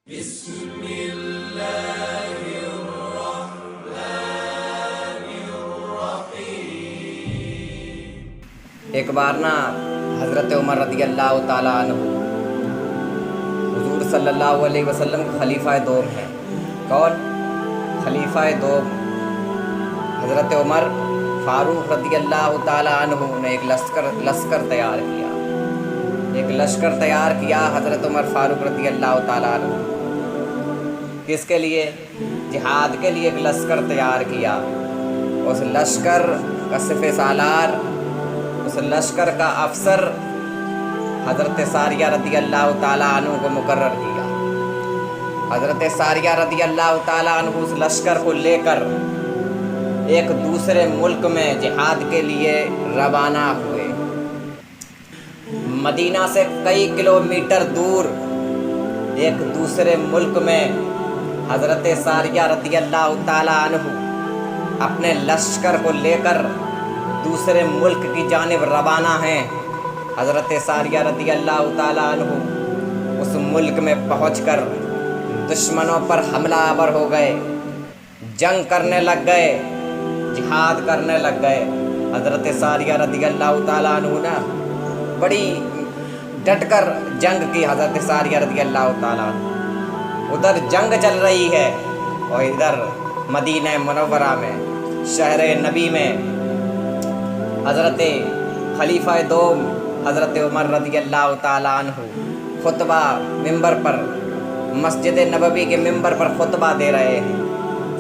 بسم اللہ الرحمن الرحیم۔ ایک بار نا حضرت عمر رضی اللہ تعالیٰ عنہ حضور صلی اللہ علیہ وسلم خلیفہ دوم ہیں۔ کون خلیفہ دوم؟ حضرت عمر فاروق رضی اللہ تعالیٰ عنہ نے ایک لشکر تیار کیا حضرت عمر فاروق رضی اللہ تعالیٰ عنہ۔ کس کے لیے؟ جہاد کے لیے ایک لشکر تیار کیا۔ اس لشکر کا سپہ سالار، اس لشکر کا افسر حضرت ساریہ رضی اللہ تعالیٰ عنہ کو مقرر کیا۔ حضرت ساریہ رضی اللہ تعالیٰ عنہ اس لشکر کو لے کر ایک دوسرے ملک میں جہاد کے لیے روانہ ہوئے۔ مدینہ سے کئی کلومیٹر دور ایک دوسرے ملک میں حضرت ساریہ رضی اللہ تعالیٰ عنہ اپنے لشکر کو لے کر دوسرے ملک کی جانب روانہ ہیں۔ حضرت ساریہ رضی اللہ تعالیٰ عنہ اس ملک میں پہنچ کر دشمنوں پر حملہ آور ہو گئے، جنگ کرنے لگ گئے، جہاد کرنے لگ گئے۔ حضرت ساریہ رضی اللہ تعالیٰ عنہ نے بڑی ڈٹ کر جنگ کی۔ حضرت ساریہ رضی اللہ تعالیٰ عنہ ادھر جنگ چل رہی ہے اور ادھر مدینہ منورہ میں، شہر نبی میں حضرت خلیفہ دوم حضرت عمر رضی اللہ تعالیٰ عنہ خطبہ ممبر پر، مسجد نبوی کے ممبر پر خطبہ دے رہے ہیں۔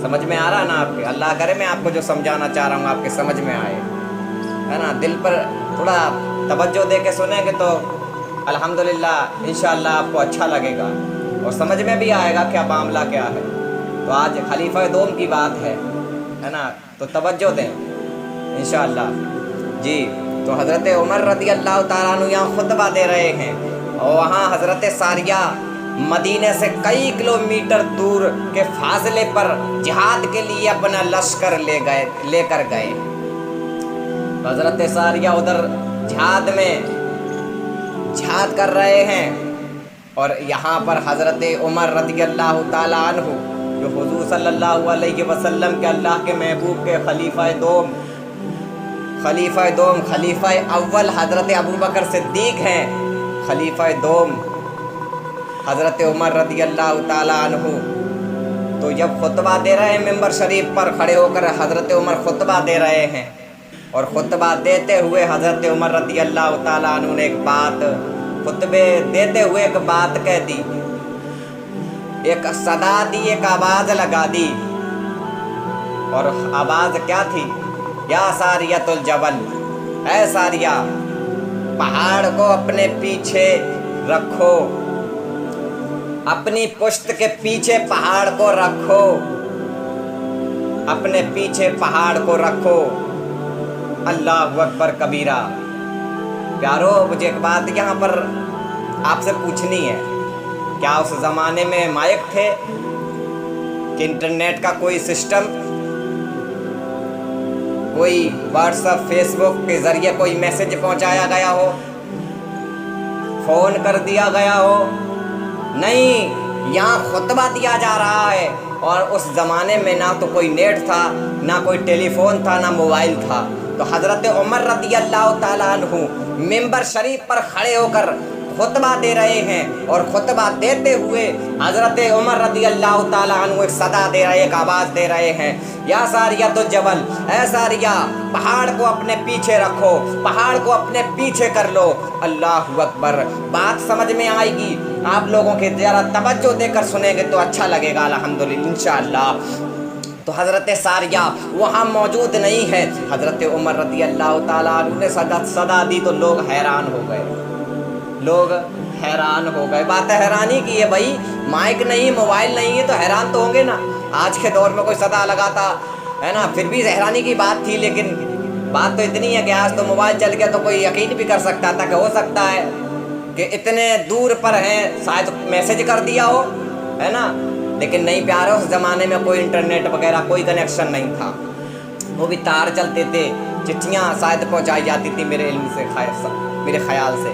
سمجھ میں آ رہا نا آپ کے؟ اللہ کرے میں آپ کو جو سمجھانا چاہ رہا ہوں آپ کے سمجھ میں آئے، ہے نا؟ دل پر تھوڑا توجہ دے کے سنیں گے تو الحمدللہ انشاءاللہ آپ کو اچھا لگے گا اور سمجھ میں بھی آئے گا کیا معاملہ کیا ہے۔ تو آج خلیفہ دوم کی بات ہے نا، تو توجہ دیں انشاءاللہ۔ جی، تو حضرت عمر رضی اللہ تعالیٰ عنہ یہاں خطبہ دے رہے ہیں اور وہاں حضرت ساریہ مدینے سے کئی کلومیٹر دور کے فاصلے پر جہاد کے لیے اپنا لشکر لے کر گئے۔ حضرت ساریہ ادھر جہاد کر رہے ہیں اور یہاں پر حضرت عمر رضی اللہ تعالیٰ عنہ جو حضور صلی اللہ علیہ وسلم کے اللہ کے محبوب کے خلیفہ اول حضرت ابوبکر صدیق ہیں، خلیفہ دوم حضرت عمر رضی اللہ تعالیٰ عنہ تو جب خطبہ دے رہے ہیں ممبر شریف پر کھڑے ہو کر حضرت عمر خطبہ دے رہے ہیں اور خطبہ دیتے ہوئے حضرت عمر رضی اللہ تعالیٰ عنہ نے خطبے دیتے ہوئے ایک بات کہہ دی، ایک صدا دی، ایک آواز لگا دی۔ اور آواز کیا تھی؟ یا ساریۃ الجبل، اے ساریہ پہاڑ کو اپنے پیچھے رکھو، اپنی پشت کے پیچھے پہاڑ کو رکھو، اپنے پیچھے پہاڑ کو رکھو۔ اللہ اکبر کبیرہ۔ پیارو، مجھے ایک بات یہاں پر آپ سے پوچھنی ہے، کیا اس زمانے میں مائک تھے کہ انٹرنیٹ کا کوئی سسٹم، کوئی واٹس ایپ فیس بک کے ذریعے کوئی میسج پہنچایا گیا ہو، فون کر دیا گیا ہو؟ نہیں، یہاں خطبہ دیا جا رہا ہے اور اس زمانے میں نہ تو کوئی نیٹ تھا، نہ کوئی ٹیلی فون تھا، نہ موبائل تھا۔ تو حضرت عمر رضی اللہ تعالیٰ عنہ ممبر شریف پر کھڑے ہو کر خطبہ دے رہے ہیں اور خطبہ دیتے ہوئے حضرت عمر رضی اللہ تعالیٰ عنہ ایک صدا دے رہے، ایک آواز دے رہے ہیں، یا ساریۃ الجبل، اے ساریہ پہاڑ کو اپنے پیچھے رکھو، پہاڑ کو اپنے پیچھے کر لو۔ اللہ اکبر۔ بات سمجھ میں آئے گی آپ لوگوں کے، ذرا توجہ دے کر سنیں گے تو اچھا لگے گا الحمدللہ انشاءاللہ۔ تو حضرت ساریہ وہاں موجود نہیں ہے، حضرت عمر رضی اللہ تعالیٰ عنہ نے صدا دی تو لوگ حیران ہو گئے، بات حیرانی کی ہے بھائی، مائک نہیں، موبائل نہیں ہے تو حیران تو ہوں گے نا۔ آج کے دور میں کوئی صدا لگاتا ہے نا، پھر بھی حیرانی کی بات تھی، لیکن بات تو اتنی ہے کہ آج تو موبائل چل گیا تو کوئی یقین بھی کر سکتا تھا کہ ہو سکتا ہے کہ اتنے دور پر ہیں، شاید میسج کر دیا ہو، ہے نا۔ لیکن نہیں پیارے، اس زمانے میں کوئی انٹرنیٹ وغیرہ کوئی کنیکشن نہیں تھا، وہ بھی تار چلتے تھے، چٹھیاں شاید پہنچائی جاتی تھی میرے خیال سے۔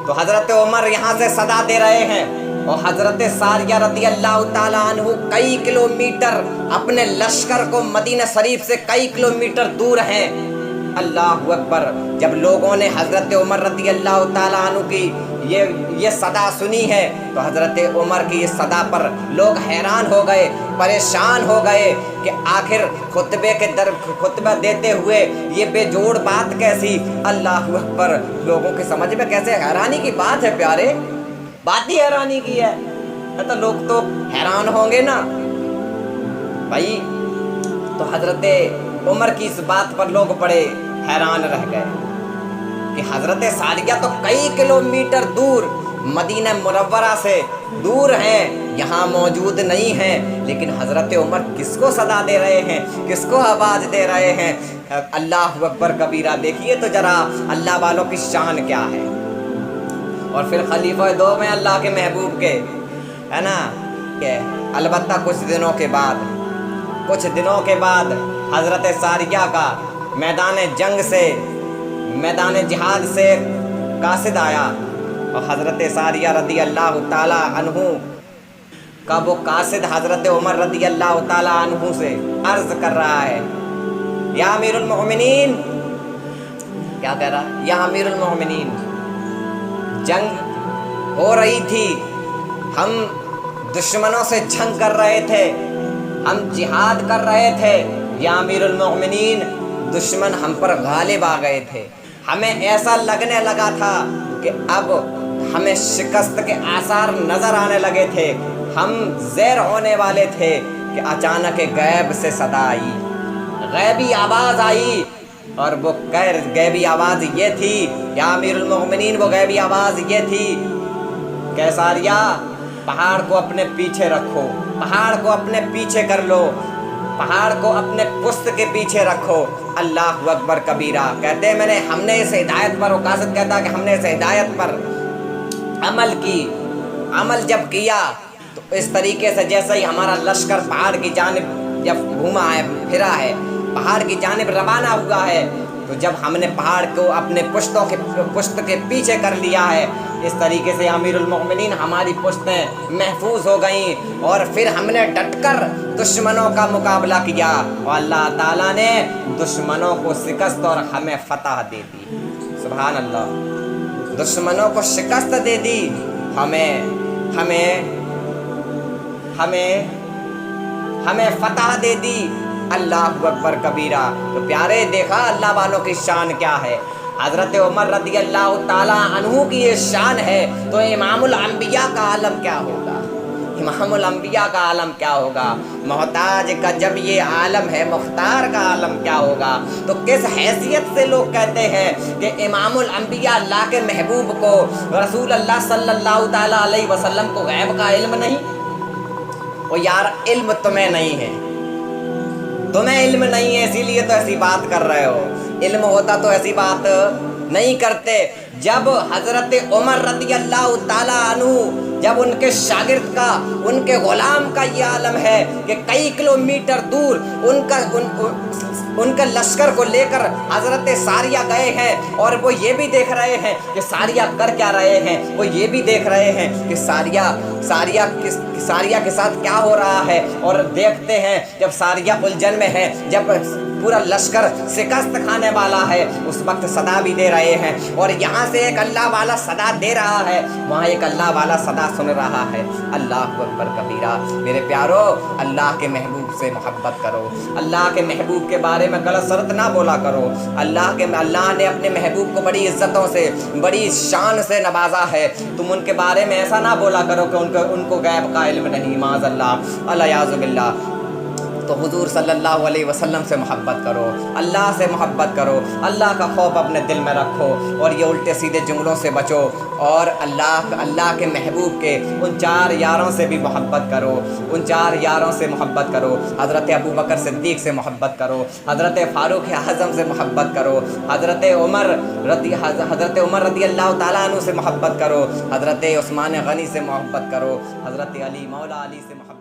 تو حضرت عمر یہاں سے صدا دے رہے ہیں اور حضرت ساریہ رضی اللہ تعالیٰ عنہ کئی کلومیٹر اپنے لشکر کو مدینہ شریف سے کئی کلومیٹر دور ہیں۔ اللہ اکبر۔ جب لوگوں نے حضرت عمر رضی اللہ تعالیٰ عنہ کی یہ صدا سنی ہے تو حضرت عمر کی یہ صدا پر لوگ حیران ہو گئے، پریشان ہو گئے کہ آخر خطبہ دیتے ہوئے یہ بے جوڑ بات کیسی؟ اللہ اکبر۔ لوگوں کے سمجھ میں کیسے حیرانی کی بات ہے پیارے، بات ہی حیرانی کی ہے تو لوگ تو حیران ہوں گے نا بھائی۔ تو حضرت عمر کی اس بات پر لوگ بڑے حیران رہ گئے کہ حضرت ساریہ تو کئی کلومیٹر دور مدینہ منورہ سے دور ہیں، یہاں موجود نہیں ہیں، لیکن حضرت عمر کس کو صدا دے رہے ہیں، کس کو آواز دے رہے ہیں؟ اللہ اکبر کبیرہ۔ دیکھیے تو ذرا اللہ والوں کی شان کیا ہے۔ اور پھر خلیفہ دو میں اللہ کے محبوب کے، ہے نا، کہ البتہ کچھ دنوں کے بعد حضرت ساریہ کا میدان جہاد سے قاصد آیا، اور حضرت ساریہ رضی اللہ تعالیٰ عنہ کا وہ قاصد حضرت عمر رضی اللہ تعالیٰ عنہ سے عرض کر رہا ہے، یا امیر المؤمنین، کیا کہہ رہا؟ یا امیر المؤمنین، جنگ ہو رہی تھی، ہم دشمنوں سے جنگ کر رہے تھے، ہم جہاد کر رہے تھے، یا امیر المؤمنین، دشمن ہم پر غالب آ گئے تھے، ہمیں ایسا لگنے لگا تھا کہ اب ہمیں شکست کے آثار نظر آنے لگے تھے، ہم زیر ہونے والے تھے کہ اچانک غیب سے صدا آئی، غیبی آواز آئی، اور وہ غیبی آواز یہ تھی، یا امیر المؤمنین، وہ غیبی آواز یہ تھی کہ ساریہ، پہاڑ کو اپنے پیچھے رکھو، پہاڑ کو اپنے پیچھے کر لو، پہاڑ کو اپنے پشت کے پیچھے رکھو۔ اللہ اکبر کبیرہ۔ کہتے ہیں ہم نے اس ہدایت پر، وہ قاصد کہتا کہ ہم نے اس ہدایت پر عمل جب کیا تو اس طریقے سے جیسے ہی ہمارا لشکر پہاڑ کی جانب جب گھوما ہے، پھرا ہے، پہاڑ کی جانب روانہ ہوا ہے، تو جب ہم نے پہاڑ کو اپنے پشت کے پیچھے کر لیا ہے، اس طریقے سے امیر المؤمنین ہماری پشتیں محفوظ ہو گئیں، اور پھر ہم نے ڈٹ کر دشمنوں کا مقابلہ کیا، اور اللہ تعالیٰ نے دشمنوں کو شکست اور ہمیں فتح دے دی۔ سبحان اللہ۔ دشمنوں کو شکست دے دی، ہمیں فتح دے دی۔ اللہ اکبر کبیرہ۔ تو پیارے، دیکھا اللہ والوں کی شان کیا ہے۔ حضرت عمر رضی اللہ تعالیٰ عنہ کی یہ شان ہے، تو امام الانبیاء کا عالم کیا ہوگا؟ امام الانبیاء کا عالم کیا ہوگا؟ محتاج کا جب یہ عالم ہے، مختار کا عالم کیا ہوگا؟ تو کس حیثیت سے لوگ کہتے ہیں کہ امام الانبیاء اللہ کے محبوب کو، رسول اللہ صلی اللہ تعالیٰ علیہ وسلم کو غیب کا علم نہیں؟ وہ یار، علم تمہیں نہیں ہے، تمہیں علم نہیں ہے، اسی لیے تو ایسی بات کر رہے ہو۔ علم ہوتا تو ایسی بات نہیں کرتے۔ جب حضرت عمر رضی اللہ تعالیٰ عنہ، جب ان کے شاگرد کا، ان کے غلام کا یہ عالم ہے کہ کئی کلومیٹر دور ان کا لشکر کو لے کر حضرت ساریہ گئے ہیں، اور وہ یہ بھی دیکھ رہے ہیں کہ ساریہ کر کیا رہے ہیں، وہ یہ بھی دیکھ رہے ہیں کہ ساریہ کے ساتھ کیا ہو رہا ہے، اور دیکھتے ہیں جب ساریہ الجھن میں ہے، جب پورا لشکر شکست کھانے والا ہے، اس وقت صدا بھی دے رہے ہیں، اور یہاں سے ایک اللہ والا صدا دے رہا ہے، وہاں ایک اللہ والا صدا سن رہا ہے۔ اللہ اکبر کبیرہ۔ میرے پیارو، اللہ کے محبوب سے محبت کرو، اللہ کے محبوب کے بارے میں غلط سرت نہ بولا کرو۔ اللہ نے اپنے محبوب کو بڑی عزتوں سے، بڑی شان سے نوازا ہے، تم ان کے بارے میں ایسا نہ بولا کرو کہ ان کو غیب کا علم نہیں، معاذ اللہ، الیاذ باللہ۔ تو حضور صلی اللہ علیہ وسلم سے محبت کرو، اللہ سے محبت کرو، اللہ کا خوف اپنے دل میں رکھو، اور یہ الٹے سیدھے جملوں سے بچو، اور اللہ کے محبوب کے ان 4 یاروں سے بھی محبت کرو، ان 4 یاروں سے محبت کرو۔ حضرت ابوبکر صدیق سے محبت کرو، حضرت فاروق اعظم سے محبت کرو، حضرت عمر رضی اللہ تعالیٰ عنہ سے محبت کرو، حضرت عثمان غنی سے محبت کرو، حضرت علی مولا علی سے محبت